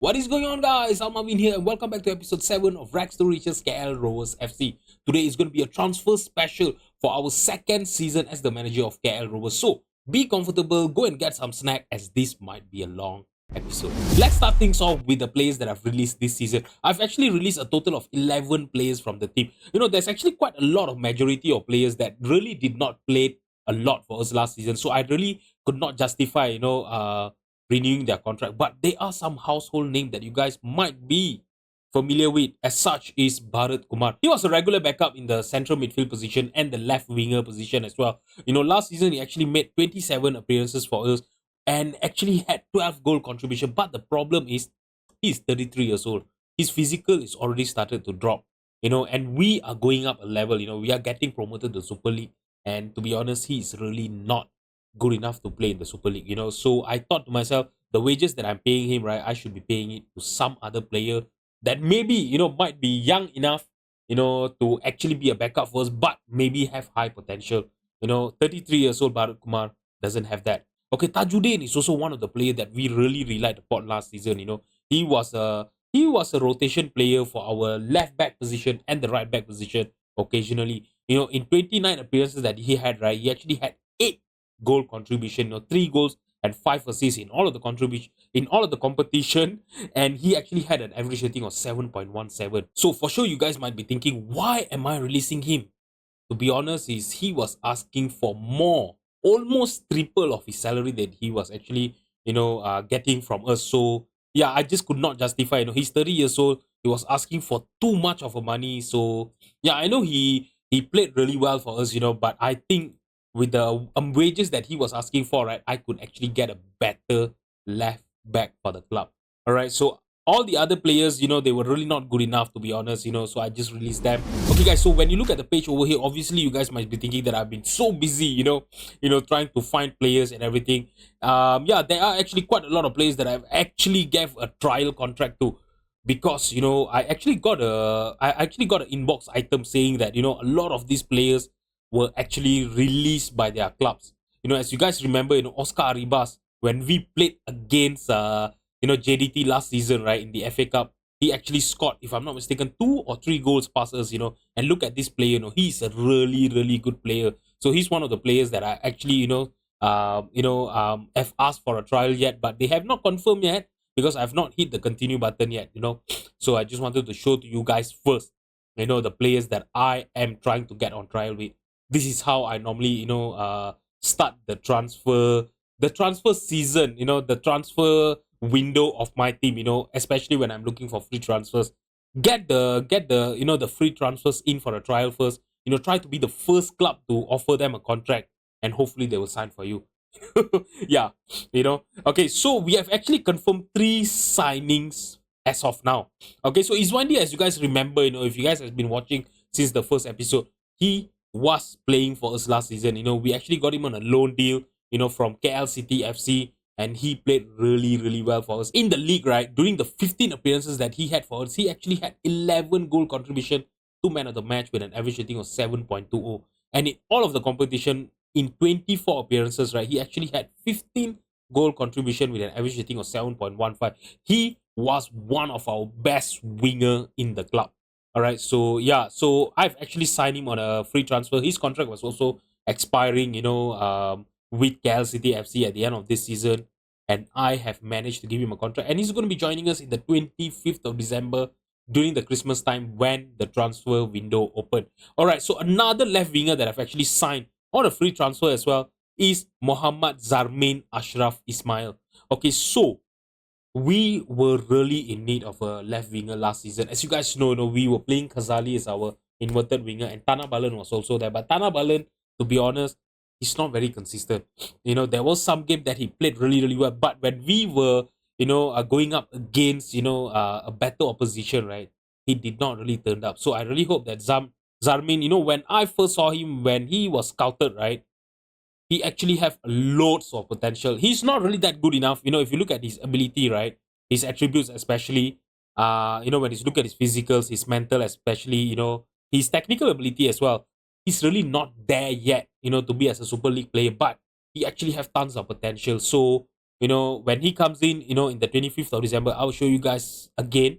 What is going on, guys? I'm Marvin here, and welcome back to episode 7 of Rags to Riches KL Rovers FC. Today is going to be a transfer special for our second season as the manager of KL Rovers. So be comfortable, go and get some snack, as this might be a long episode. Let's start things off with the players that I've released this season. I've actually released a total of 11 players from the team. There's actually quite a lot of majority of players that really did not play a lot for us last season. So I really could not justify, renewing their contract. But there are some household names that you guys might be familiar with. As such is Bharat Kumar. He was a regular backup in the central midfield position and the left winger position as well. Last season he actually made 27 appearances for us and actually had 12 goal contribution. But the problem is he's 33 years old. His physical is already started to drop. And we are going up a level. We are getting promoted to Super League. And to be honest, he is really not good enough to play in the Super League. So I thought to myself, the wages that I'm paying him, right, I should be paying it to some other player that maybe, might be young enough, to actually be a backup for us, but maybe have high potential. 33 years old Bharat Kumar doesn't have that. Okay, Tajuddin is also one of the players that we really relied upon last season. He was a rotation player for our left back position and the right back position occasionally. In 29 appearances that he had, right, he actually had 8 goal contribution, 3 goals and 5 assists in all of the contribution in all of the competition, and he actually had an average rating of 7.17. So for sure, you guys might be thinking, why am I releasing him? To be honest, is he was asking for more, almost triple of his salary that he was actually, getting from us. So yeah, I just could not justify. He's 30 years old. He was asking for too much of a money. So yeah, I know he played really well for us, but I think with the wages that he was asking for, right, I could actually get a better left back for the club. All right, so all the other players, they were really not good enough, to be honest, so I just released them. Okay, guys, so when you look at the page over here, obviously you guys might be thinking that I've been so busy, trying to find players and everything. Yeah, there are actually quite a lot of players that I've actually gave a trial contract to, because I actually got an inbox item saying that a lot of these players were actually released by their clubs. As you guys remember, Oscar Arribas, when we played against JDT last season, right, in the FA Cup, he actually scored, if I'm not mistaken, 2 or 3 goals past us, and look at this player, he's a really, really good player. So he's one of the players that I actually, have asked for a trial yet, but they have not confirmed yet because I've not hit the continue button yet, So I just wanted to show to you guys first, the players that I am trying to get on trial with. This is how I normally, start the transfer season, the transfer window of my team, especially when I'm looking for free transfers. Get the the free transfers in for a trial first. Try to be the first club to offer them a contract, and hopefully they will sign for you. Yeah, okay, so we have actually confirmed 3 signings as of now. Okay, so Iswandi, as you guys remember, if you guys have been watching since the first episode, he was playing for us last season. We actually got him on a loan deal, from KL City FC, and he played really, really well for us in the league, right? During the 15 appearances that he had for us, he actually had 11 goal contribution, 2 man of the match with an average rating of 7.20. And in all of the competition, in 24 appearances, right, he actually had 15 goal contribution with an average rating of 7.15. He was one of our best winger in the club. All right, so yeah, so I've actually signed him on a free transfer. His contract was also expiring, with KL City FC at the end of this season, and I have managed to give him a contract, and he's going to be joining us in the 25th of December during the Christmas time when the transfer window opened. All right, so another left winger that I've actually signed on a free transfer as well is Mohammad Zarmain Ashraf Ismail. Okay, so we were really in need of a left winger last season. As you guys know, we were playing Kazali as our inverted winger, and Tana Balan was also there. But Tana Balan, to be honest, he's not very consistent. There was some game that he played really, really well. But when we were, going up against, a better opposition, right, he did not really turn up. So I really hope that Zarmin, when I first saw him, when he was scouted, right, he actually have loads of potential. He's not really that good enough. If you look at his ability, right, his attributes especially, when you look at his physicals, his mental especially, his technical ability as well, he's really not there yet, to be as a Super League player, but he actually have tons of potential. So when he comes in, in the 25th of December, I'll show you guys again,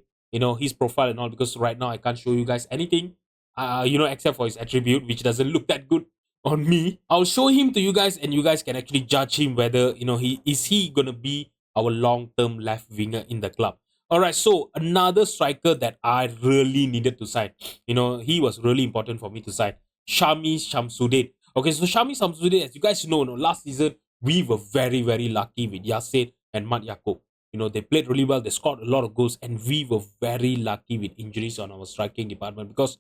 his profile and all, because right now I can't show you guys anything, except for his attribute, which doesn't look that good on me. I'll show him to you guys, and you guys can actually judge him whether, he gonna be our long-term left winger in the club. All right, so another striker that I really needed to sign, he was really important for me to sign, Shami Shamsuddin. Okay, so Shami Shamsuddin, as you guys know, last season we were very, very lucky with Yasser and Mat Yaqub. They played really well, they scored a lot of goals, and we were very lucky with injuries on our striking department, because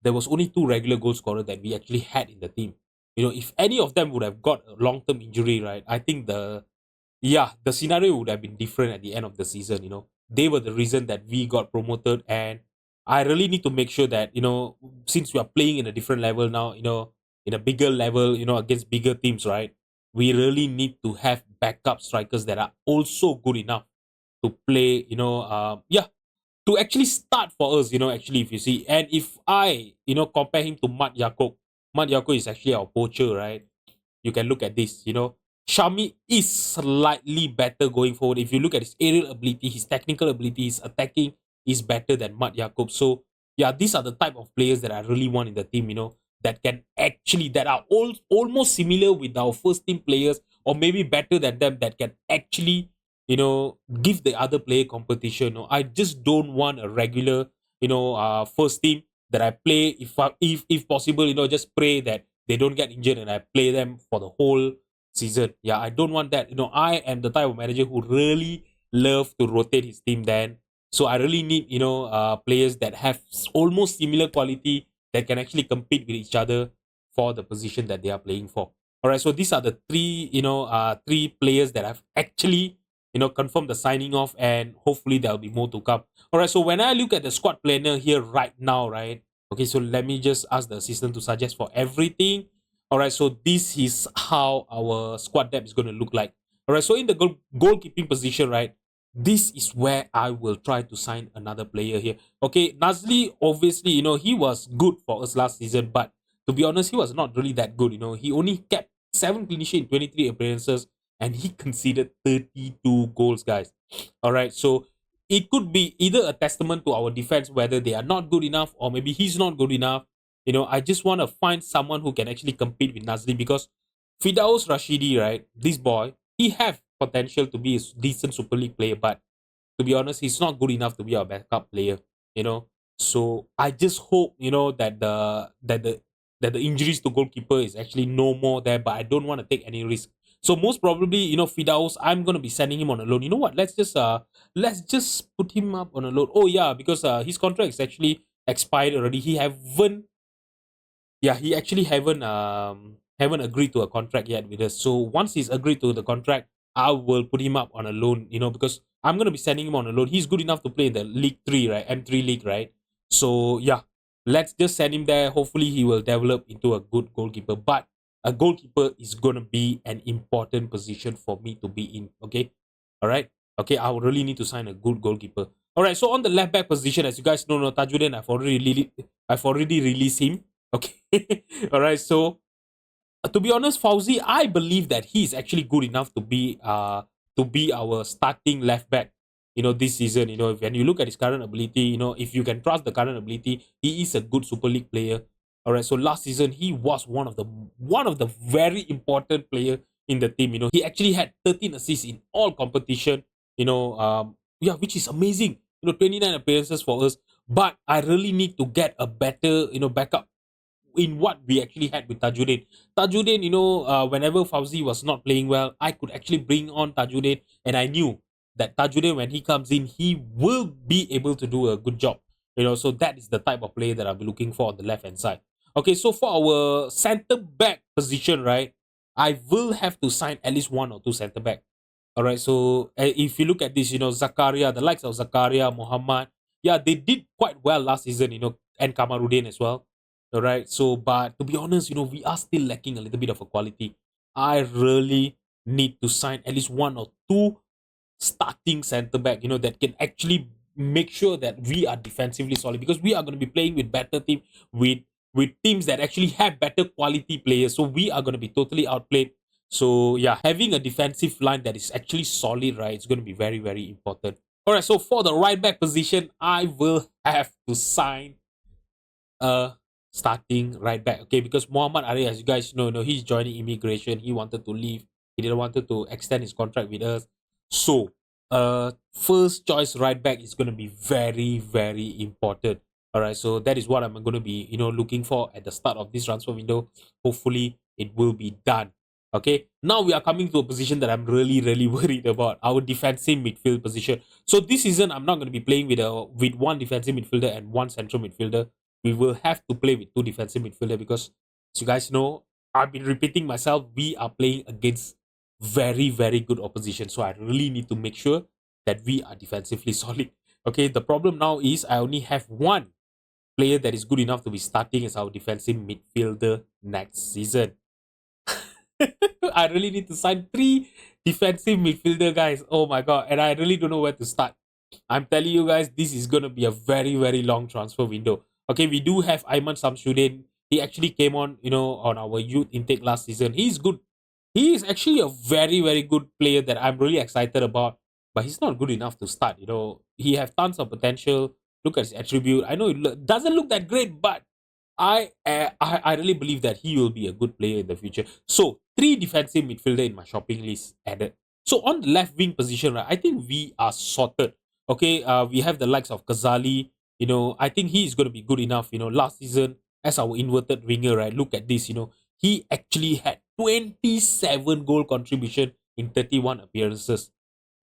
there was only two regular goal scorers that we actually had in the team. If any of them would have got a long-term injury, right, I think the scenario would have been different at the end of the season. They were the reason that we got promoted, and I really need to make sure that, since we are playing in a different level now, in a bigger level, against bigger teams, right, we really need to have backup strikers that are also good enough to play, to actually start for us, actually, if you see. And if I, compare him to Mat Yako is actually our poacher, right? You can look at this, Shami is slightly better going forward. If you look at his aerial ability, his technical ability, his attacking is better than Mat Yaqub. So yeah, these are the type of players that I really want in the team, that can actually, that are almost similar with our first team players, or maybe better than them, that can actually, give the other player competition. I just don't want a regular, first team that I play. If possible, just pray that they don't get injured and I play them for the whole season. Yeah, I don't want that. I am the type of manager who really love to rotate his team then. So I really need, players that have almost similar quality, that can actually compete with each other for the position that they are playing for. All right, so these are the three players that I've actually, confirmed the signing off, and hopefully there'll be more to come. All right, so when I look at the squad planner here right now, right? Okay, so let me just ask the assistant to suggest for everything. All right, so this is how our squad depth is going to look like. All right, so in the goalkeeping position, right, this is where I will try to sign another player here. Okay, Nazli, obviously, he was good for us last season, but to be honest, he was not really that good. He only kept 7 clean sheets in 23 appearances, and he conceded 32 goals, guys. All right, so it could be either a testament to our defense, whether they are not good enough, or maybe he's not good enough. I just want to find someone who can actually compete with Nazli, because Fidaus Rashidi, right, this boy, he have potential to be a decent Super League player, but to be honest, he's not good enough to be our backup player. You know, so I just hope, that the injuries to goalkeeper is actually no more there, but I don't want to take any risk. So most probably, Fidaus, I'm gonna be sending him on a loan. You know what? Let's just put him up on a loan. Oh yeah, because his contract is actually expired already. He actually haven't agreed to a contract yet with us. So once he's agreed to the contract, I will put him up on a loan, because I'm gonna be sending him on a loan. He's good enough to play in the League 3, right? M3 League, right? So yeah, let's just send him there. Hopefully he will develop into a good goalkeeper. But a goalkeeper is gonna be an important position for me to be in. Okay. All right. Okay, I will really need to sign a good goalkeeper. All right, so on the left back position, as you guys know, Tajuddin, I've already released him. Okay. All right. So to be honest, Fauzi, I believe that he is actually good enough to be our starting left back. This season. When you look at his current ability, if you can trust the current ability, he is a good Super League player. All right. So last season, he was one of the very important player in the team. He actually had 13 assists in all competition. Yeah, which is amazing. 29 appearances for us. But I really need to get a better, backup in what we actually had with Tajuddin. Tajuddin, whenever Fauzi was not playing well, I could actually bring on Tajuddin, and I knew that Tajuddin, when he comes in, he will be able to do a good job. So that is the type of player that I'll be looking for on the left hand side. Okay, so for our center back position, right, I will have to sign at least one or two center back. All right, so if you look at this, Zakaria, the likes of Zakaria, Muhammad, yeah, they did quite well last season, and Kamaruddin as well. All right. So, but to be honest, we are still lacking a little bit of a quality. I really need to sign at least one or two starting centre back, that can actually make sure that we are defensively solid, because we are going to be playing with better team, with teams that actually have better quality players. So we are going to be totally outplayed. So yeah, having a defensive line that is actually solid, right, it's going to be very, very important. All right, so for the right back position, I will have to sign a starting right back. Okay, because Muhammad Ali, as you guys know, he's joining immigration. He wanted to leave. He didn't wanted to extend his contract with us. So, first choice right back is going to be very, very important. All right, so that is what I'm going to be, looking for at the start of this transfer window. Hopefully, it will be done. Okay, now we are coming to a position that I'm really, really worried about, our defensive midfield position. So this season, I'm not going to be playing with one defensive midfielder and one central midfielder. We will have to play with two defensive midfielder because, as you guys know, I've been repeating myself. We are playing against very, very good opposition. So I really need to make sure that we are defensively solid. Okay, the problem now is I only have one player that is good enough to be starting as our defensive midfielder next season. I really need to sign three defensive midfielder guys. Oh my god, and I really don't know where to start. I'm telling you guys, this is gonna be a very, very long transfer window. Okay, we do have Ayman Samsudin. He actually came on, on our youth intake last season. He's good. He is actually a very, very good player that I'm really excited about. But he's not good enough to start. He have tons of potential. Look at his attribute. I know it doesn't look that great, but I really believe that he will be a good player in the future. So three defensive midfielder in my shopping list added. So on the left wing position, right, I think we are sorted. Okay, we have the likes of Kazali. I think he is going to be good enough. Last season as our inverted winger, right? Look at this. He actually had 27 goal contribution in 31 appearances.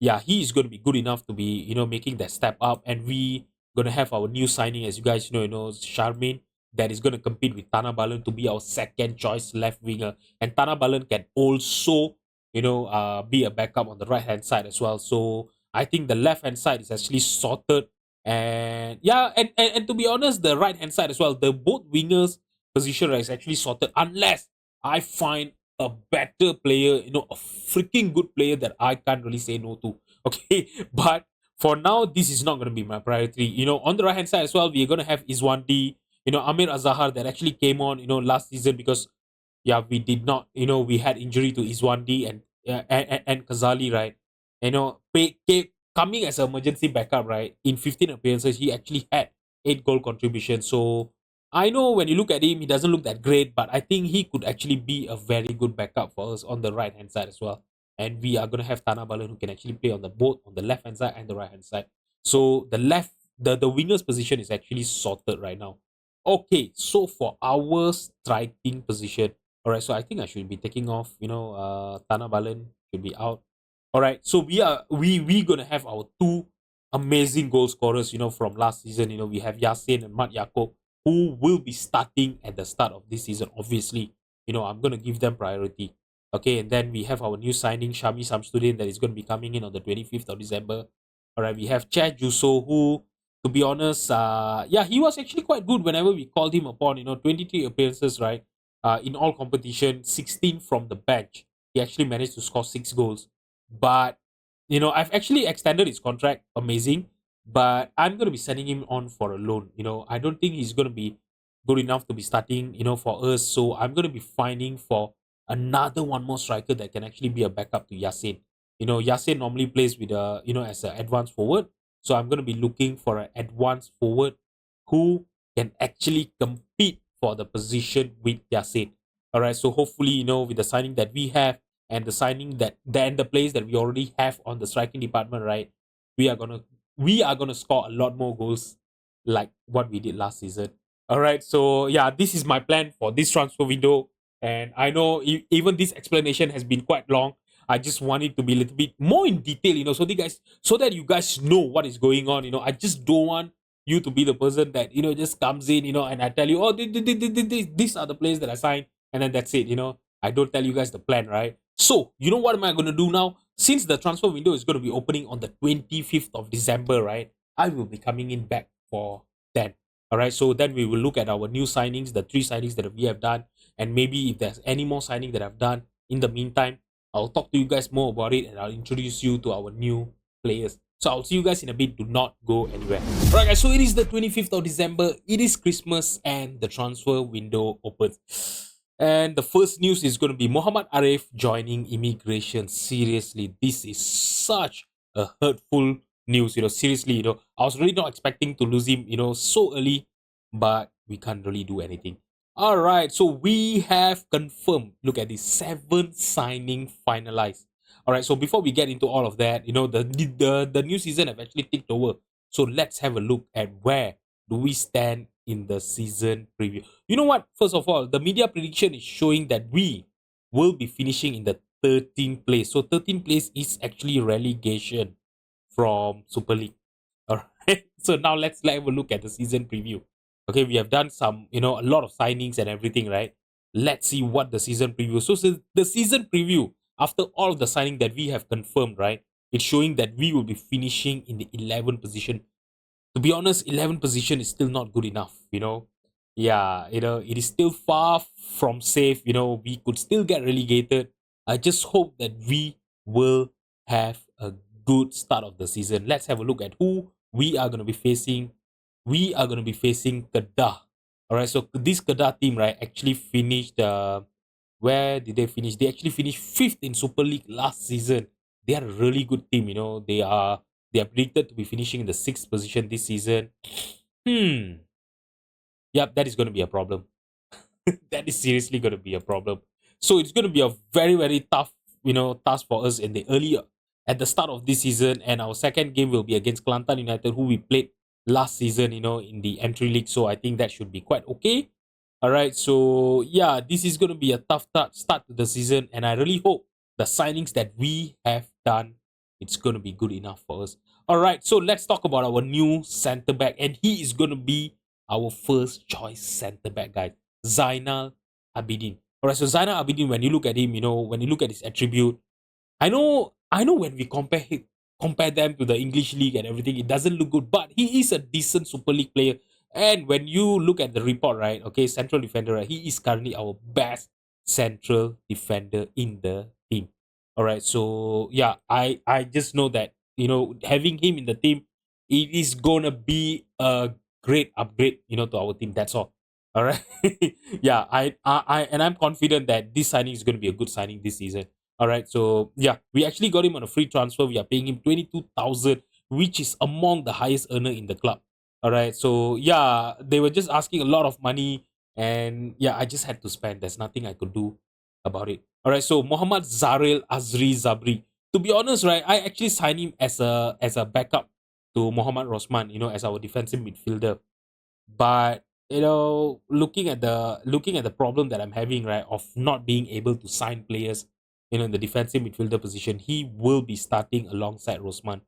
Yeah, he is going to be good enough to be making that step up, and we gonna have our new signing, as you guys Charmaine, that is going to compete with Tana Balan to be our second choice left winger. And Tana Balan can also, be a backup on the right hand side as well. So I think the left hand side is actually sorted. And yeah, and to be honest, the right hand side as well, the both wingers position is actually sorted unless I find a better player, a freaking good player that I can't really say no to. Okay, but for now, this is not going to be my priority. On the right hand side as well, we're going to have Iswandi, Amir Azahar that actually came on, last season because, yeah, we did not, we had injury to Iswandi and Kazali, right? Coming as an emergency backup, right? In 15 appearances, he actually had 8 goal contributions. So I know when you look at him, he doesn't look that great, but I think he could actually be a very good backup for us on the right hand side as well. And we are gonna have Tana Balan who can actually play on the both on the left hand side and the right hand side. So the winger's position is actually sorted right now. Okay, so for our striking position, all right. So I think I should be taking off. Tana Balan should be out. All right. So we gonna have our two amazing goal scorers. From last season. We have Yasin and Mat Yakob who will be starting at the start of this season. Obviously, I'm gonna give them priority. Okay, and then we have our new signing Shami Samsudin that is going to be coming in on the 25th of December. All right, we have Chad Juso who, to be honest, yeah, he was actually quite good whenever we called him upon. 23 appearances, right? In all competition, 16 from the bench. He actually managed to score 6 goals. But I've actually extended his contract. Amazing. But I'm going to be sending him on for a loan. I don't think he's going to be good enough to be starting, for us. So I'm going to be finding for another one more striker that can actually be a backup to Yasin. Yasin normally plays with as an advanced forward. So I'm going to be looking for an advanced forward who can actually compete for the position with Yasin. All right. So hopefully, with the signing that we have and the signing that then the players that we already have on the striking department, right? We are gonna score a lot more goals like what we did last season. All right. So yeah, this is my plan for this transfer window. And I know even this explanation has been quite long. I just want it to be a little bit more in detail, so that you guys know what is going on. I just don't want you to be the person that just comes in, and I tell you, oh, these are the players that I signed, and then that's it. I don't tell you guys the plan, right? So what am I gonna do now? Since the transfer window is gonna be opening on the 25th of December, right? I will be coming in back for that. All right, so then we will look at our new signings, the 3 signings that we have done, and maybe if there's any more signing that I've done in the meantime, I'll talk to you guys more about it and I'll introduce you to our new players. So I'll see you guys in a bit. Do not go anywhere. Alright guys, so it is the 25th of December. It is Christmas and the transfer window opens. And the first news is going to be Muhammad Arif joining immigration. Seriously, this is such a hurtful news. Seriously, I was really not expecting to lose him, so early, but we can't really do anything. All right, so we have confirmed. Look at this, 7 signing finalized. All right, so before we get into all of that, the new season have actually ticked over. So let's have a look at where do we stand in the season preview. You know what? First of all, the media prediction is showing that we will be finishing in the 13th place. So 13th place is actually relegation from Super League. All right. So now let's have a look at the season preview. Okay, we have done some, a lot of signings and everything, right? Let's see what the season preview. So the season preview, after all of the signing that we have confirmed, right? It's showing that we will be finishing in the 11th position. To be honest, 11th position is still not good enough. Yeah, it is still far from safe. We could still get relegated. I just hope that we will have a good start of the season. Let's have a look at who we are going to be facing. We are going to be facing Kedah. All right, so this Kedah team, right, actually finished where did they finish? They actually finished fifth in Super League last season. They are a really good team. They are predicted to be finishing in the sixth position this season. Hmm. Yep, that is going to be a problem. That is seriously going to be a problem. So it's going to be a very very tough task for us in the early at the start of this season, and our second game will be against Kelantan United, who we played last season. In the entry league. So I think that should be quite okay. All right. So yeah, this is going to be a tough start to the season, and I really hope the signings that we have done, it's going to be good enough for us. All right. So let's talk about our new centre back, and he is going to be our first choice centre back, guys. Zainal Abidin. All right, so Zainal Abidin, when you look at him, when you look at his attribute, I know when we compare them to the English league and everything, it doesn't look good, but he is a decent Super League player. And when you look at the report, right, okay, central defender, right, he is currently our best central defender in the team. All right, so yeah, I just know that having him in the team, it is gonna be a great upgrade, to our team. That's all. All right. Yeah, and I'm confident that this signing is going to be a good signing this season. All right. So yeah, we actually got him on a free transfer. We are paying him 22,000, which is among the highest earner in the club. All right. So yeah, they were just asking a lot of money, and yeah, I just had to spend. There's nothing I could do about it. All right. So Muhammad Zarel Azri Zabri. To be honest, right, I actually signed him as a backup to Muhammad Rosman. As our defensive midfielder. But looking at the problem that I'm having, right, of not being able to sign players, in the defensive midfielder position, he will be starting alongside Rosman.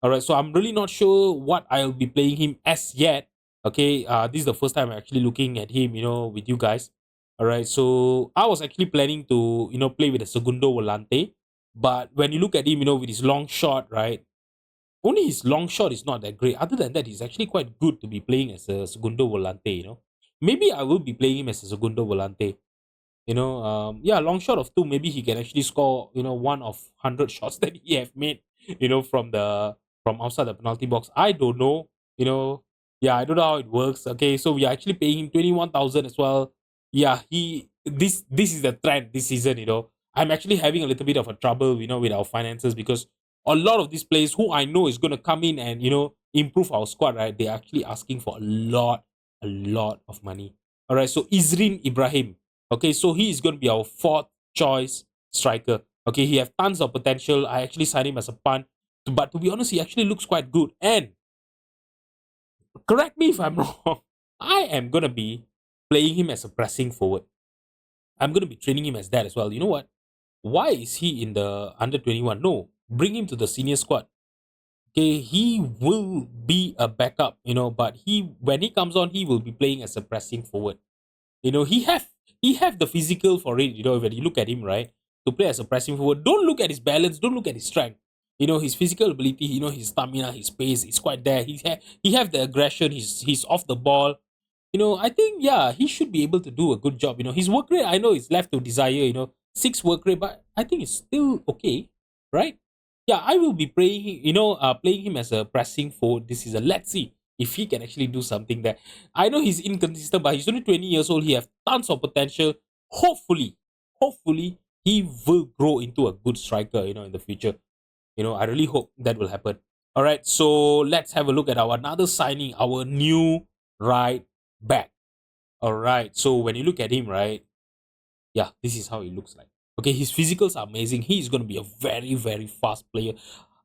All right, so I'm really not sure what I'll be playing him as yet. Okay, this is the first time I'm actually looking at him, with you guys. All right, so I was actually planning to play with a Segundo Volante, but when you look at him, with his long shot, right, only his long shot is not that great. Other than that, he's actually quite good to be playing as a segundo volante. Maybe I will be playing him as a segundo volante. Yeah, long shot of two. Maybe he can actually score. One of 100 shots that he have made. From outside the penalty box. I don't know. Yeah, I don't know how it works. Okay, so we are actually paying him 21,000 as well. Yeah, this is the trend this season. I'm actually having a little bit of a trouble. With our finances because a lot of these players who I know is going to come in and improve our squad. Right, they're actually asking for a lot of money. All right, so Izrin Ibrahim. Okay, so he is going to be our fourth choice striker. Okay, he have tons of potential. I actually signed him as a punt, but to be honest, he actually looks quite good. And correct me if I'm wrong, I am going to be playing him as a pressing forward. I'm going to be training him as that as well. You know what? Why is he in the under 21? No, bring him to the senior squad. Okay, he will be a backup, but when he comes on, he will be playing as a pressing forward. He have the physical for it. When you look at him, right, to play as a pressing forward, don't look at his balance, don't look at his strength. His physical ability, his stamina, his pace is quite there. He have the aggression. He's off the ball. I think yeah, he should be able to do a good job. His work rate I know is left to desire. 6 work rate, but I think it's still okay, right? Yeah, I will be playing him as a pressing forward this season. Let's see if he can actually do something there. I know he's inconsistent, but he's only 20 years old. He has tons of potential. hopefully, hopefully he will grow into a good striker, in the future. I really hope that will happen. All right, so let's have a look at our another signing, our new right back. All right, so when you look at him, right, yeah, this is how he looks like. Okay, his physicals are amazing. He's going to be a very, very fast player.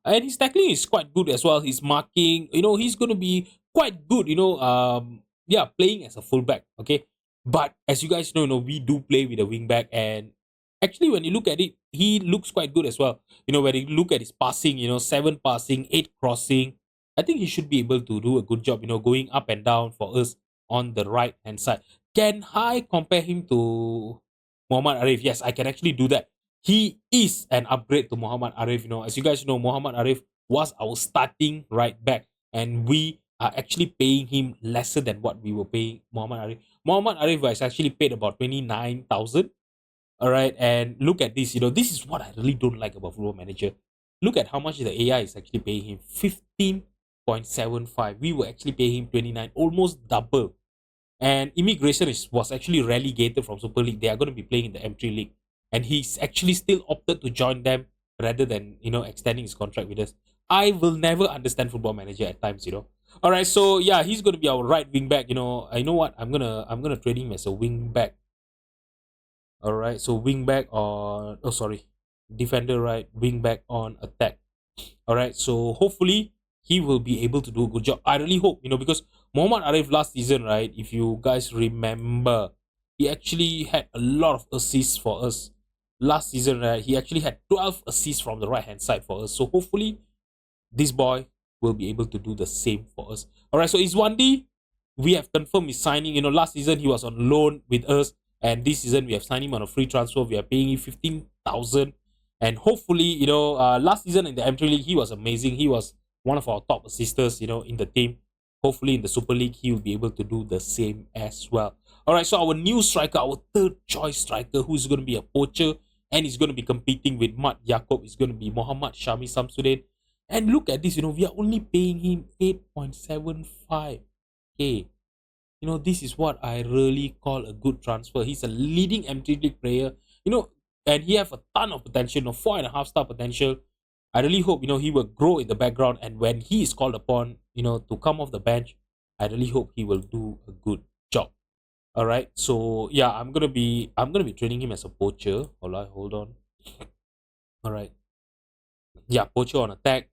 And his tackling is quite good as well. His marking, he's going to be quite good, yeah, playing as a fullback. Okay. But as you guys know, we do play with a wingback. And actually, when you look at it, he looks quite good as well. When you look at his passing, 7 passing, 8 crossing, I think he should be able to do a good job, going up and down for us on the right hand side. Can I compare him to Muhammad Arif? Yes, I can actually do that. He is an upgrade to Muhammad Arif. As you guys know, Muhammad Arif was our starting right back, and we are actually paying him lesser than what we were paying Muhammad Arif. Muhammad Arif was actually paid about 29,000. All right, and look at this. This is what I really don't like about Football Manager. Look at how much the AI is actually paying him. 15.75. We were actually paying him 29, almost double. And Immigration was actually relegated from Super League. They are going to be playing in the M3 League. And he's actually still opted to join them rather than, extending his contract with us. I will never understand Football Manager at times. All right, so yeah, he's going to be our right wing back. I know what I'm gonna trade him as a wing back. All right, so wing back on, oh sorry, defender right, wing back on attack. All right, so hopefully he will be able to do a good job. I really hope, because Muhammad Arif last season, right, if you guys remember, he actually had a lot of assists for us. Last season, right, he actually had 12 assists from the right hand side for us. So hopefully this boy will be able to do the same for us. All right, so Iswandi, we have confirmed his signing. Last season he was on loan with us, and this season we have signed him on a free transfer. We are paying him 15,000, and hopefully, last season in the M3 League he was amazing. He was one of our top assisters, in the team. Hopefully in the Super League he will be able to do the same as well. All right, so our new striker, our third choice striker, who's going to be a poacher and he's going to be competing with Mat Yakob, is going to be Muhammad Shami Samsudin. And look at this, we are only paying him 8.75k. This is what I really call a good transfer. He's a leading MT League player, and he have a ton of potential, 4.5 star potential. I really hope, he will grow in the background, and when he is called upon, to come off the bench, I really hope he will do a good job. All right, so yeah, I'm gonna be training him as a poacher. Hold on. All right, yeah, poacher on attack.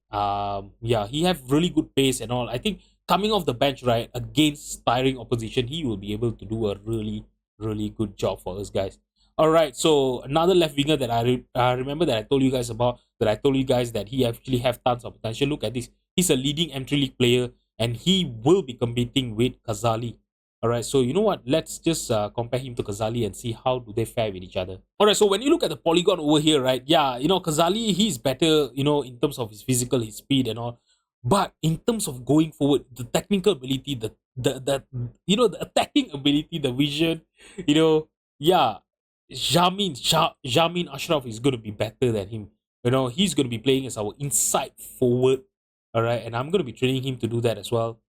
Yeah, he have really good pace and all. I think coming off the bench, right, against tiring opposition, he will be able to do a really, really good job for us guys. All right, so another left winger that I remember that I told you guys about, that I told you guys that he actually have tons of potential. Look at this. He's a leading entry league player, and he will be competing with Kazali. All right, so you know what? Let's just compare him to Kazali and see how do they fare with each other. All right, so when you look at the polygon over here, right? Yeah, Kazali, he's better, in terms of his physical, his speed and all. But in terms of going forward, the technical ability, the attacking ability, the vision, yeah, Jamin Ashraf is going to be better than him. He's going to be playing as our inside forward. All right, and I'm going to be training him to do that as well.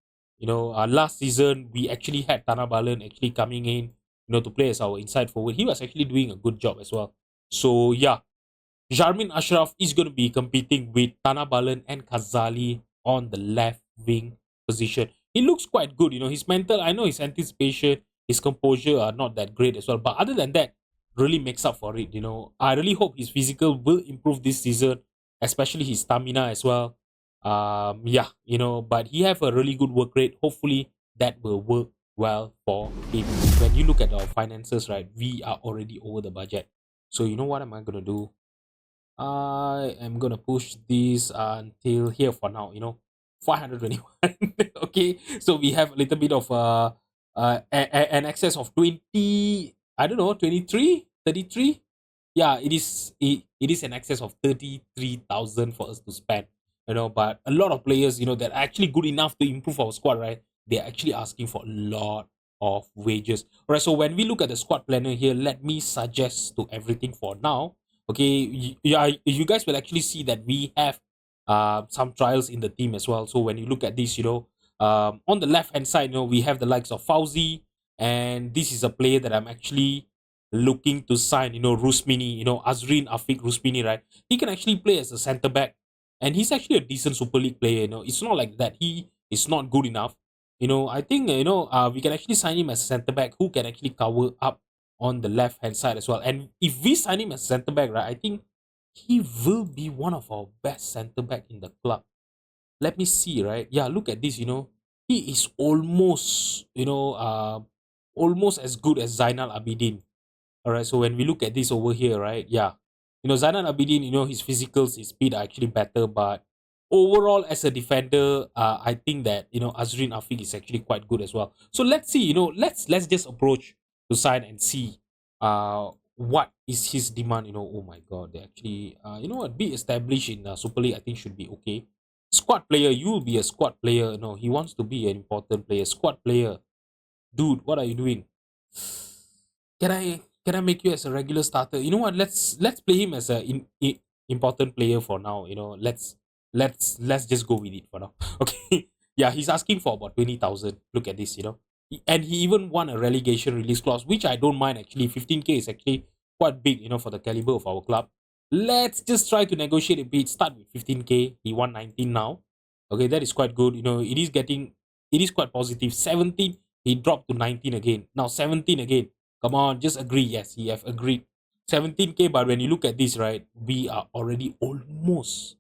Last season we actually had Tana Balan actually coming in, to play as our inside forward. He was actually doing a good job as well. So yeah, Jarmin Ashraf is going to be competing with Tana Balan and Kazali on the left wing position. He looks quite good, his mental, I know his anticipation, his composure are not that great as well. But other than that, really makes up for it, I really hope his physical will improve this season, especially his stamina as well. Yeah, but he have a really good work rate. Hopefully that will work well for him. When you look at our finances, right, we are already over the budget. So you know what am I gonna do? I am gonna push this until here for now. 521. Okay, so we have a little bit of an excess of 20. I don't know, 23, 33. Yeah, it is an excess of 33,000 for us to spend. But a lot of players, that are actually good enough to improve our squad, right? They're actually asking for a lot of wages. All right, so when we look at the squad planner here, let me suggest to everything for now. Okay, yeah, you guys will actually see that we have some trials in the team as well. So when you look at this, on the left hand side, we have the likes of Fauzi, and this is a player that I'm actually looking to sign, Rusmini, Azrin Afiq Rusmini, right? He can actually play as a centre back, and he's actually a decent Super League player. It's not like that he is not good enough. I think we can actually sign him as a centre back who can actually cover up on the left hand side as well. And if we sign him as centre back, right, I think he will be one of our best centre back in the club. Let me see, right? Yeah, look at this. He is almost, almost as good as Zainal Abidin. All right. So when we look at this over here, right? Yeah. Zainal Abidin, his physicals, his speed are actually better. But overall, as a defender, I think that, Azrin Afiq is actually quite good as well. So let's see, let's just approach to sign and see what is his demand. Oh my God. They actually, what, be established in Super League, I think should be okay. Squad player, you will be a squad player. No, he wants to be an important player. Squad player. Dude, what are you doing? Can I make you as a regular starter? You know what? Let's play him as a important player for now. Let's just go with it for now. Okay. Yeah, he's asking for about 20,000. Look at this. And he even won a relegation release clause, which I don't mind actually. 15k is actually quite big, for the caliber of our club. Let's just try to negotiate a bit. Start with 15k. He won 19 now. Okay, that is quite good. It is quite positive. 17, he dropped to 19 again. Now 17 again. Come on, just agree. Yes, he have agreed. 17k, but when you look at this, right, we are already almost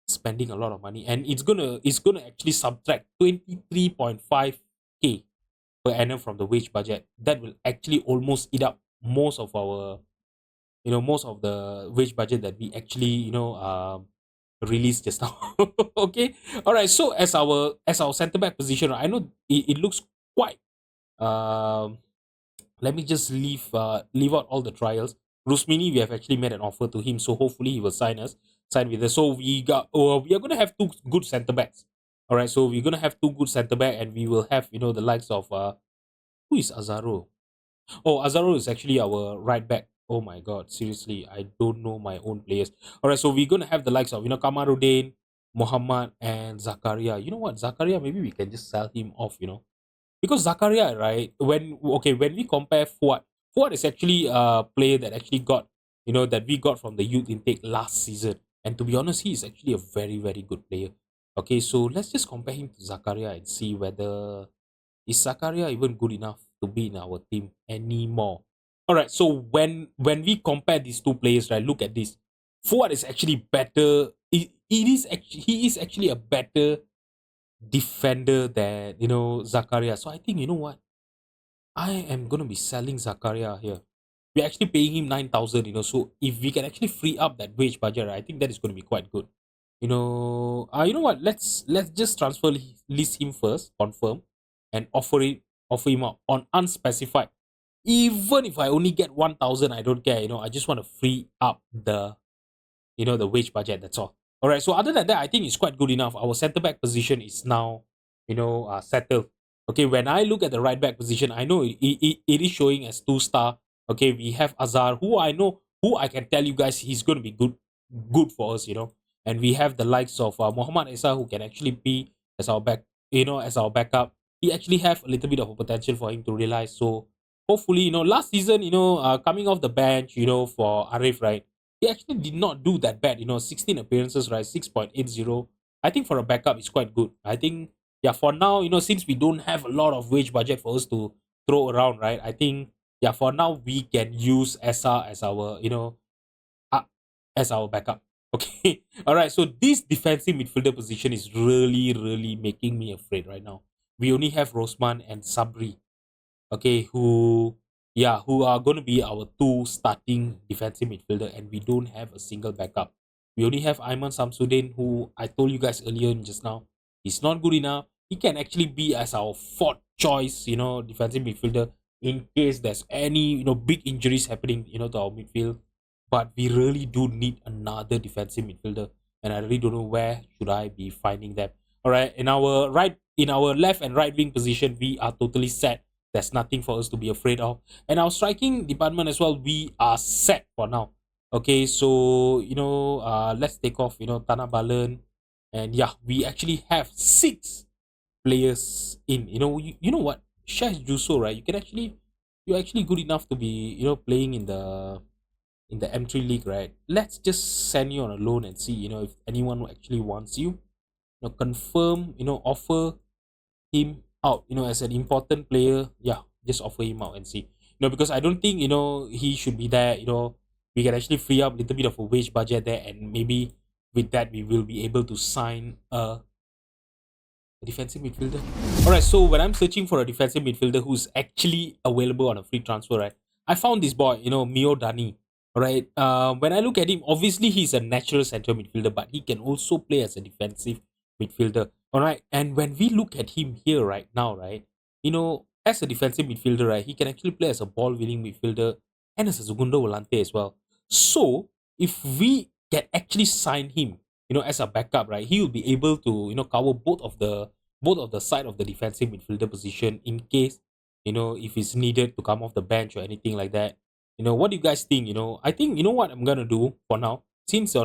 spending a lot of money, and it's gonna actually subtract 23.5k per annum from the wage budget. That will actually almost eat up most of the wage budget that we actually released just now. Okay, all right. So as our center back position, I know it looks quite um let me just leave out all the trials. Rusmini, we have actually made an offer to him, so hopefully he will sign with us. So we are gonna have two good centre backs. All right, so we're gonna have two good centre back, and we will have the likes of who is Azaro? Oh, Azaro is actually our right back. Oh my God, seriously, I don't know my own players. All right, so we're gonna have the likes of Kamaruddin, Muhammad, and Zakaria. You know what, Zakaria? Maybe we can just sell him off. Because Zakaria, right? When we compare Fuad is actually a player that actually got that we got from the youth intake last season, and to be honest, he is actually a very very good player. Okay, so let's just compare him to Zakaria and see whether is Zakaria even good enough to be in our team anymore. All right, so when we compare these two players, right? Look at this. Fuad is actually better. He is actually a better defender than Zakaria. So I think you know what, I am gonna be selling Zakaria here. We're actually paying him 9,000. So if we can actually free up that wage budget, right, I think that is gonna be quite good. You know what? Let's just list him first, confirm, and offer him out on unspecified. Even if I only get 1,000, I don't care. I just want to free up the wage budget. That's all. All right. So other than that, I think it's quite good enough. Our centre back position is now, settled. Okay. When I look at the right back position, I know it is showing as 2 star. Okay. We have Azar, who I can tell you guys he's going to be good for us. And we have the likes of Muhammad Esa, who can actually be as our as our backup. He actually have a little bit of a potential for him to realize. So hopefully, last season, coming off the bench, for Arif, right? He actually did not do that bad. 16 appearances, right? 6.80. I think for a backup, it's quite good. I think, yeah, for now, since we don't have a lot of wage budget for us to throw around, right? I think, yeah, for now, we can use SR uh, as our backup. Okay. All right. So this defensive midfielder position is really, really making me afraid right now. We only have Rosman and Sabri, okay, who are going to be our two starting defensive midfielder, and we don't have a single backup. We only have Ayman Samsudin, who I told you guys earlier just now, he's not good enough. He can actually be as our fourth choice, defensive midfielder in case there's any big injuries happening to our midfield. But we really do need another defensive midfielder, and I really don't know where should I be finding them. All right, in our left and right wing position, we are totally set. There's nothing for us to be afraid of. And our striking department as well, we are set for now. Okay, so let's take off Tanah Balan, and yeah, we actually have 6 players in. You know what? Shash Juso, right? You can actually you're actually good enough to be, playing in the M3 league, right? Let's just send you on a loan and see, if anyone who actually wants you, confirm, offer him out, as an important player. Yeah, just offer him out and see. Because I don't think, he should be there. We can actually free up a little bit of a wage budget there, and maybe with that we will be able to sign a defensive midfielder. All right, so when I'm searching for a defensive midfielder who's actually available on a free transfer, right, I found this boy, Mio Dani. All right, when I look at him, obviously he's a natural central midfielder, but he can also play as a defensive midfielder. All right, and when we look at him here right now, right, as a defensive midfielder, right, he can actually play as a ball-winning midfielder and as a segundo volante as well. So if we can actually sign him, as a backup, right, he will be able to, cover both of the side of the defensive midfielder position in case, if it's needed to come off the bench or anything like that. What do you guys think? I think, what I'm gonna do for now, since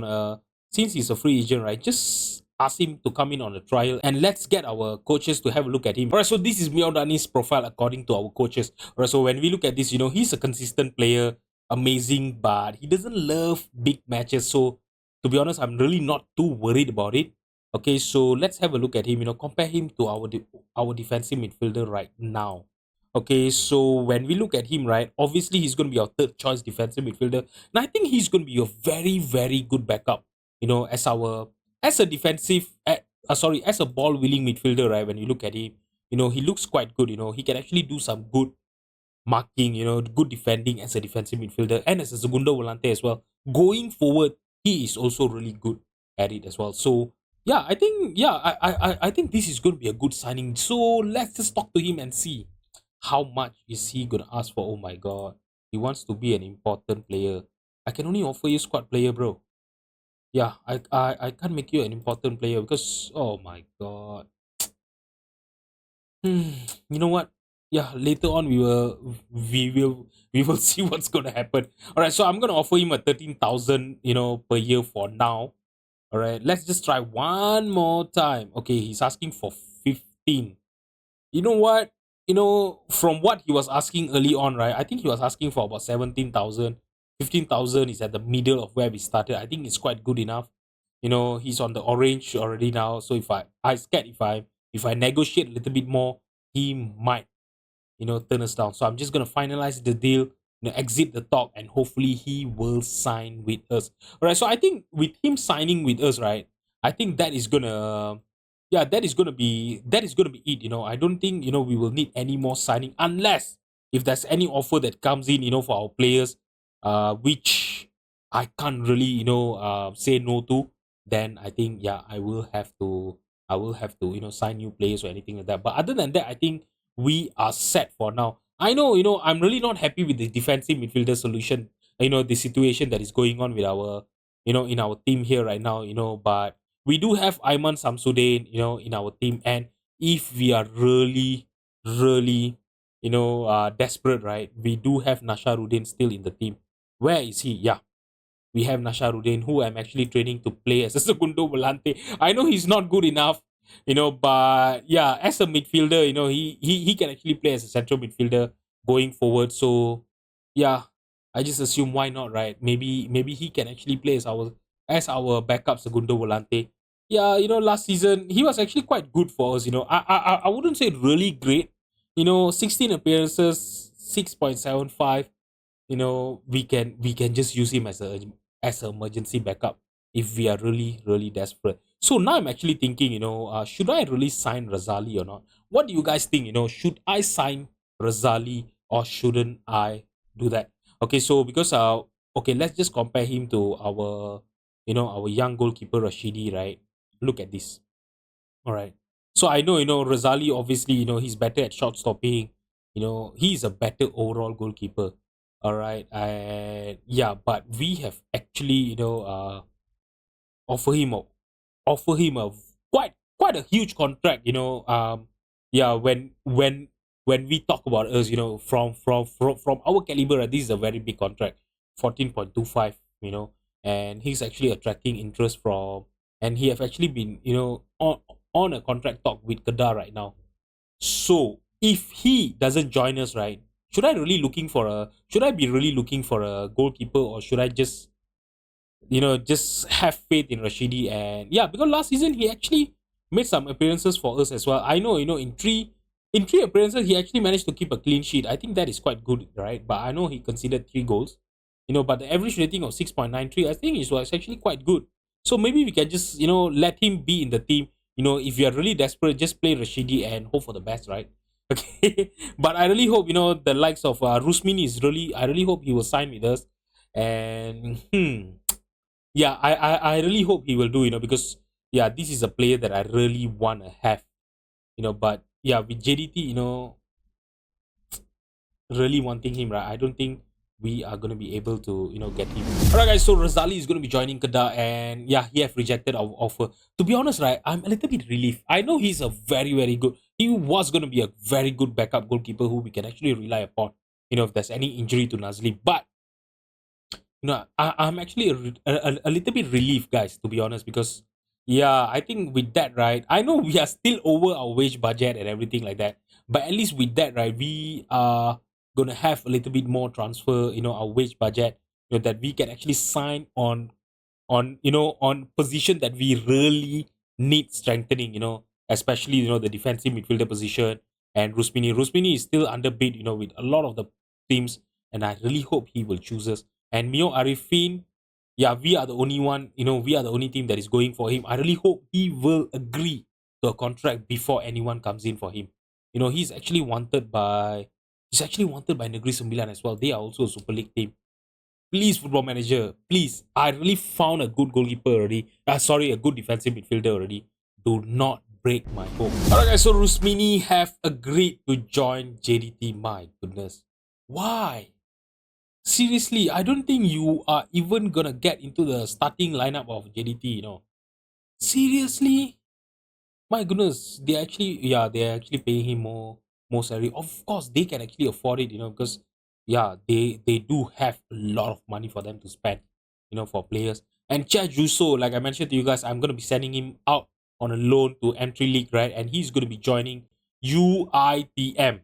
he's a free agent, right? Just ask him to come in on a trial and let's get our coaches to have a look at him. Alright, so this is Miodani's profile according to our coaches. Alright, so when we look at this, he's a consistent player, amazing, but he doesn't love big matches. So to be honest, I'm really not too worried about it. Okay, so let's have a look at him. Compare him to our defensive midfielder right now. Okay, so when we look at him, right, obviously he's going to be our third choice defensive midfielder, and I think he's going to be a very very good backup. As a defensive, as a ball willing midfielder, right? When you look at him, he looks quite good. He can actually do some good marking, good defending as a defensive midfielder and as a segundo volante as well. Going forward, he is also really good at it as well. So yeah, I think this is going to be a good signing. So let's just talk to him and see how much is he gonna ask for. Oh my god, he wants to be an important player. I can only offer you squad player, bro. Yeah, I can't make you an important player because oh my god. Hmm, you know what? Yeah, later on we will see what's gonna happen. All right, so I'm gonna offer him a 13,000, per year for now. All right, let's just try one more time. Okay, he's asking for 15. You know what? From what he was asking early on, right? I think he was asking for about 17,000. 15,000 is at the middle of where we started. I think it's quite good enough. He's on the orange already now. So I scared if I negotiate a little bit more, he might, turn us down. So I'm just gonna finalize the deal, exit the talk, and hopefully he will sign with us. All right. So I think with him signing with us, right? I think yeah, that is gonna be it. I don't think we will need any more signing unless if there's any offer that comes in, for our players, which I can't really, say no to. Then I think yeah, I will have to sign new players or anything like that. But other than that, I think we are set for now. I know, I'm really not happy with the defensive midfielder solution, the situation that is going on with in our team here right now, but we do have Ayman Samsudin, in our team. And if we are really, really, desperate, right, we do have Nasharuddin still in the team. Where is he? Yeah, we have Nasharuddin, who I'm actually training to play as a segundo volante. I know he's not good enough, but yeah, as a midfielder, he can actually play as a central midfielder going forward. So yeah, I just assume why not, right? Maybe he can actually play as our backup segundo volante. Yeah, last season he was actually quite good for us. I wouldn't say really great. 16 appearances, 6.75. We can just use him as an emergency backup if we are really really desperate. So now I'm actually thinking, should I really sign Razali or not? What do you guys think? Should I sign Razali or shouldn't I do that? Okay, so because okay, let's just compare him to our young goalkeeper Rashidi, right? Look at this. All right. So I know, Razali, obviously, he's better at shot stopping. He's a better overall goalkeeper. All right. And yeah, but we have actually, offer him a offer him a quite a huge contract, yeah, when we talk about us, from our caliber, this is a very big contract, 14.25, and he's actually attracting interest from, and he have actually been, on a contract talk with Kedah right now. So if he doesn't join us, right, should I be really looking for a goalkeeper, or should I just just have faith in Rashidi? And yeah, because last season he actually made some appearances for us as well. I know, in three appearances he actually managed to keep a clean sheet. I think that is quite good, right? But I know he conceded 3 goals, but the average rating of 6.93, I think it was actually quite good. So maybe we can just let him be in the team. If you are really desperate, just play Rashidi and hope for the best, right? Okay. But I really hope the likes of Rusmini is really. I really hope he will sign with us. And yeah, I really hope he will do, because yeah, this is a player that I really want to have, but yeah, with JDT, really wanting him, right? I don't think we are going to be able to, get him. All right, guys. So Razali is going to be joining Kedah, and yeah, he have rejected our offer. To be honest, right, I'm a little bit relieved. I know he's a very, very good. He was going to be a very good backup goalkeeper who we can actually rely upon. If there's any injury to Nazli, but I'm actually a little bit relieved, guys, to be honest, because yeah, I think with that, right, I know we are still over our wage budget and everything like that, but at least with that, right, we are gonna have a little bit more transfer, our wage budget, that we can actually sign on position that we really need strengthening, especially the defensive midfielder position. And Rusmini is still underbid, with a lot of the teams, and I really hope he will choose us. And Mio Arifin, yeah, we are the only one, we are the only team that is going for him. I really hope he will agree to a contract before anyone comes in for him. He's actually wanted by Negeri Sembilan as well. They are also a Super League team. Please, Football Manager, please. I really found a good goalkeeper already. Sorry, a good defensive midfielder already. Do not break my hope. Alright, guys, so Rusmini have agreed to join JDT. My goodness. Why? Seriously, I don't think you are even gonna get into the starting lineup of JDT. Seriously? My goodness, they're actually paying him more salary. Of course, they can actually afford it, because yeah, they do have a lot of money for them to spend, for players. And Chia Juso, like I mentioned to you guys, I'm gonna be sending him out on a loan to Entry League, right? And he's gonna be joining UITM.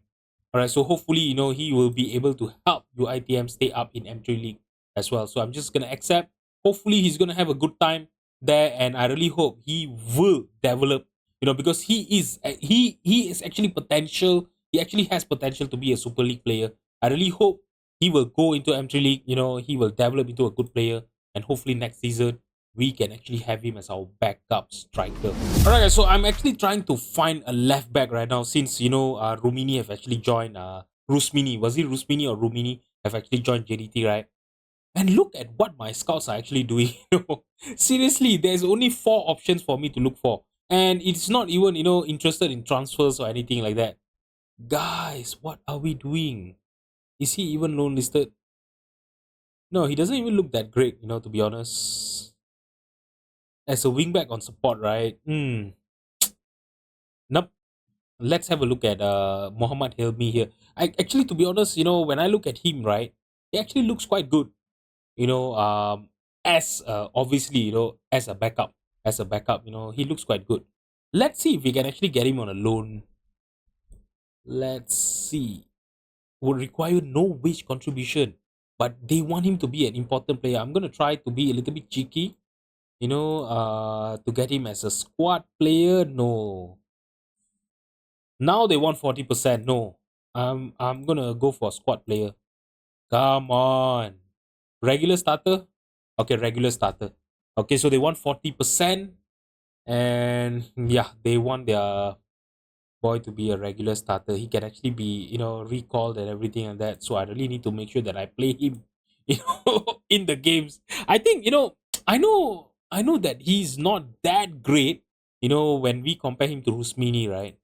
Alright, so hopefully, he will be able to help UITM stay up in Entry League as well. So I'm just gonna accept. Hopefully he's gonna have a good time there, and I really hope he will develop, because he is actually potential. He actually has potential to be a Super League player. I really hope he will go into M3 League. He will develop into a good player, and hopefully next season we can actually have him as our backup striker. Alright, guys. So I'm actually trying to find a left back right now, since Rumini have actually joined. Rusmini, was it Rusmini or Rumini have actually joined JDT, right? And look at what my scouts are actually doing. Seriously, there's only 4 options for me to look for, and it's not even interested in transfers or anything like that. Guys, what are we doing? Is he even loan listed? No, he doesn't even look that great, to be honest. As a wingback on support, right? Nope. Let's have a look at Muhammad Hilmi here. I actually, to be honest, when I look at him, right, he actually looks quite good. you know, um, as obviously, as a backup, he looks quite good. Let's see if we can actually get him on a loan. Let's see. Would require no wage contribution, but they want him to be an important player. I'm gonna try to be a little bit cheeky, to get him as a squad player. No, now they want 40%. No, I'm gonna go for a squad player. Come on, regular starter. Okay, regular starter. Okay, so they want 40%, and yeah, they want their boy to be a regular starter. He can actually be, recalled and everything like that. So I really need to make sure that I play him, in the games. I think, I know that he's not that great, when we compare him to Rusmini, right?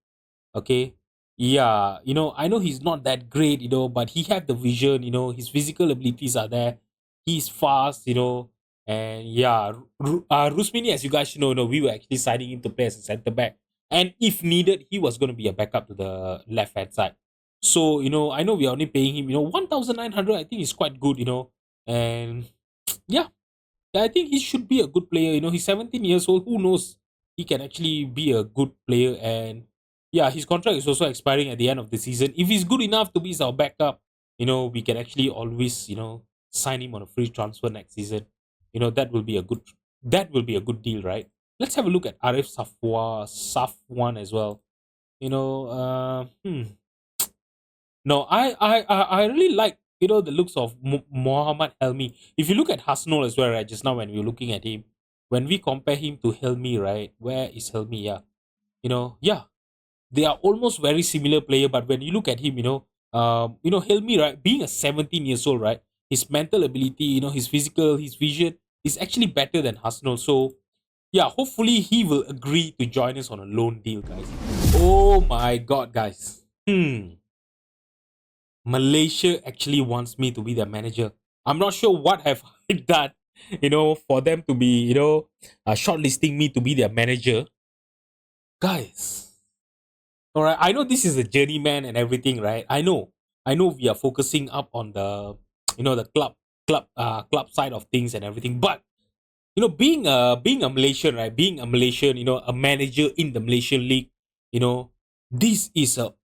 Okay. Yeah, I know he's not that great, but he have the vision, his physical abilities are there. He's fast, and yeah, Rusmini, as you guys know, we were actually signing him to play as a centre back, and if needed, he was going to be a backup to the left hand side. So I know we are only paying him, 1,900. I think is quite good, and yeah, I think he should be a good player. He's 17 years old. Who knows? He can actually be a good player. And yeah, his contract is also expiring at the end of the season. If he's good enough to be our backup, we can actually always, sign him on a free transfer next season. That will be a good deal, right? Let's have a look at Arif Safwan as well. You know, no, I really like, the looks of Mohammad Helmi. If you look at Hasnul as well, right? Just now when we were looking at him, when we compare him to Helmi, right? Where is Helmi? Yeah, yeah, they are almost very similar player. But when you look at him, Helmi, right? Being a 17 years old, right? His mental ability, his physical, his vision is actually better than Hasnul. So yeah, hopefully he will agree to join us on a loan deal, guys. Oh my God, guys. Malaysia actually wants me to be their manager. I'm not sure what have I done, for them to be, shortlisting me to be their manager. Guys, all right, I know this is a journeyman and everything, right? I know we are focusing up on the, the club side of things and everything, but being a Malaysian, right? Being a Malaysian, a manager in the Malaysian league, this is a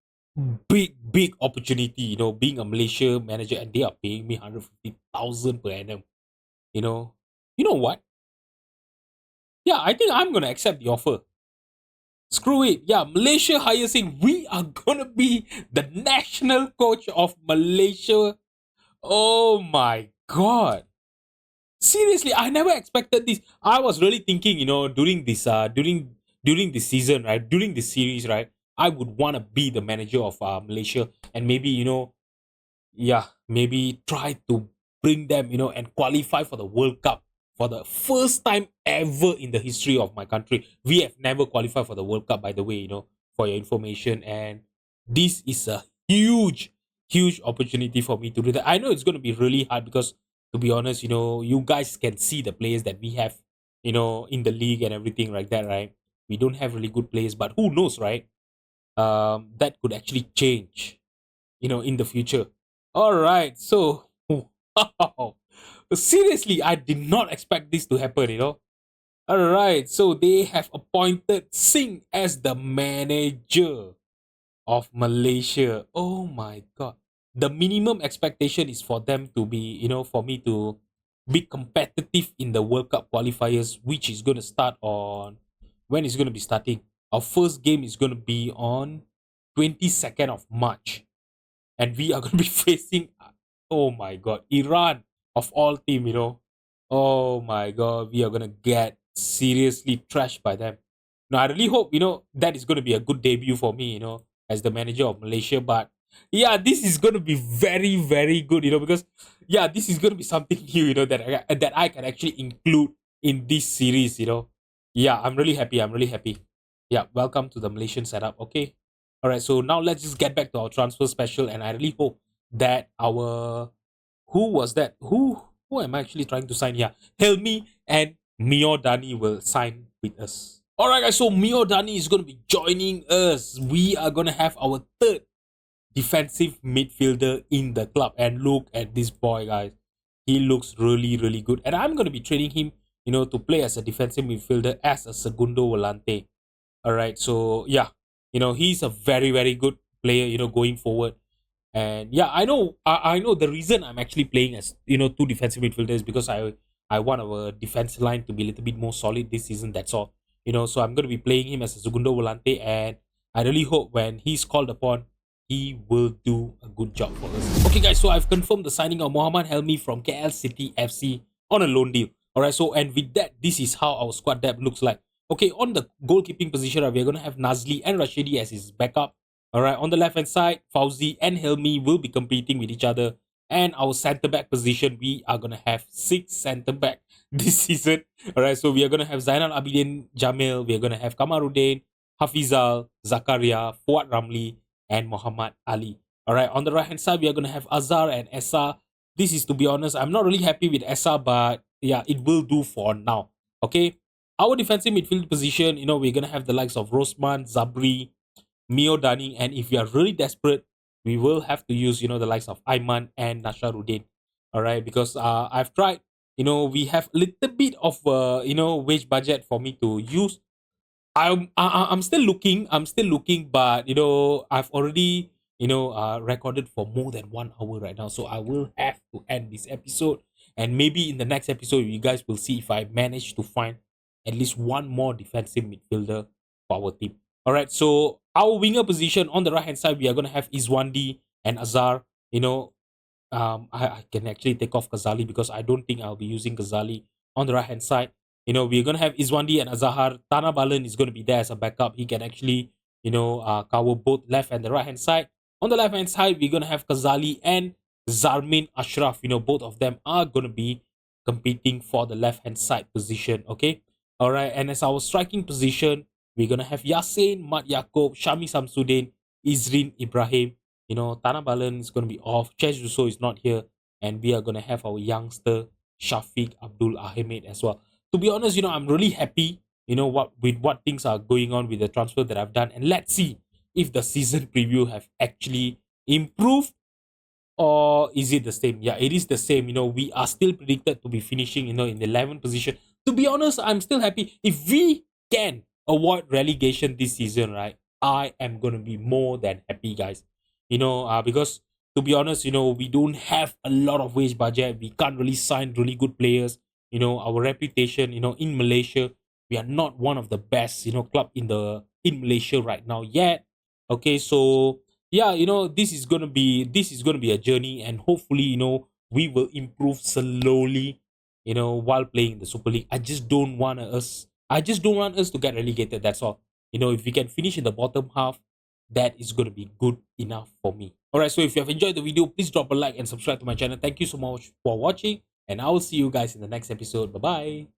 big opportunity. Being a Malaysia manager, and they are paying me 150,000 per annum. You know, you know what? Yeah, I think I'm gonna accept the offer. Screw it. Yeah, Malaysia hires him. We are gonna be the national coach of Malaysia. Oh my God. Seriously, I never expected this. I was really thinking, during this season, right? During this series, right? I would want to be the manager of Malaysia, and maybe, yeah, maybe try to bring them, and qualify for the World Cup for the first time ever in the history of my country. We have never qualified for the World Cup, by the way, for your information. And this is a huge opportunity for me to do that. I know it's going to be really hard because, to be honest, you guys can see the players that we have, in the league and everything like that, right? We don't have really good players, but who knows, right? That could actually change, in the future. All right. So, wow. Seriously, I did not expect this to happen. All right. So, they have appointed Singh as the manager of Malaysia. Oh my God. The minimum expectation is for them to be, for me to be competitive in the World Cup qualifiers, which is going to start on, when is going to be starting? Our first game is going to be on 22nd of March, and we are going to be facing, oh my God, Iran of all team. Oh my God, we are going to get seriously trashed by them. Now I really hope, that is going to be a good debut for me, as the manager of Malaysia. But yeah, this is going to be very very good, because yeah, this is going to be something new, that I can actually include in this series. Yeah, I'm really happy. Yeah, welcome to the Malaysian setup. Okay. All right, so now let's just get back to our transfer special, and I really hope that our, who was that? Who am I actually trying to sign here? Helmi and Mio Dani will sign with us. All right, guys. So Mio Dani is going to be joining us. We are going to have our third defensive midfielder in the club, and look at this boy, guys. He looks really really good, and I'm going to be training him, to play as a defensive midfielder as a segundo volante. All right. So yeah, he's a very very good player. Going forward, and yeah, I know the reason I'm actually playing as, two defensive midfielders, because I want our defense line to be a little bit more solid this season. That's all. So I'm going to be playing him as a segundo volante, and I really hope when he's called upon, he will do a good job for us. Okay, guys. So I've confirmed the signing of Mohammad Helmi from KL City FC on a loan deal. All right. So, and with that, this is how our squad depth looks like. Okay, on the goalkeeping position, we're going to have Nazli and Rashidi as his backup. All right, on the left hand side, Fauzi and Helmi will be competing with each other. And our centre back position, we are going to have 6 centre back this season. All right, so we are going to have Zainal Abidin Jamil, we are going to have Kamaruddin, Hafizal, Zakaria, Fuad Ramli, and Muhammad Ali. All right, on the right hand side, we are going to have Azhar and Essa. This is, to be honest, I'm not really happy with Essa, but yeah, it will do for now. Okay, our defensive midfield position, we're going to have the likes of Rosman, Zabri, Mio Dani, and if we are really desperate, we will have to use, the likes of Aiman and Nasharuddin. All right, because I've tried, we have a little bit of wage budget for me to use. I'm still looking, but I've already recorded for more than 1 hour right now. So I will have to end this episode. And maybe in the next episode, you guys will see if I manage to find at least one more defensive midfielder for our team. All right. So our winger position on the right hand side, we are going to have Iswandi and Azar. You know, I can actually take off Ghazali because I don't think I'll be using Ghazali on the right hand side. We're gonna have Iswandi and Azahar. Tana Balan is gonna be there as a backup. He can actually, cover both left and the right hand side. On the left hand side, we're gonna have Ghazali and Zarmin Ashraf. Both of them are gonna be competing for the left hand side position. Okay, all right. And as our striking position, we're gonna have Yasin, Mat Yaakob, Shami Samsudin, Izrin Ibrahim. Tana Balan is going to be off. Ches Russo is not here. And we are going to have our youngster, Shafiq Abdul Ahmed as well. To be honest, I'm really happy, what things are going on with the transfer that I've done. And let's see if the season preview have actually improved, or is it the same? Yeah, it is the same. We are still predicted to be finishing, in the 11th position. To be honest, I'm still happy. If we can avoid relegation this season, right, I am going to be more than happy, guys. Because to be honest, we don't have a lot of wage budget. We can't really sign really good players. Our reputation, in Malaysia, we are not one of the best, club in Malaysia right now yet. Okay, so yeah, this is gonna be a journey, and hopefully, we will improve slowly, while playing the Super League. I just don't want us to get relegated. That's all. If we can finish in the bottom half, that is gonna be good enough for me. Alright, so if you have enjoyed the video, please drop a like and subscribe to my channel. Thank you so much for watching, and I will see you guys in the next episode. Bye bye.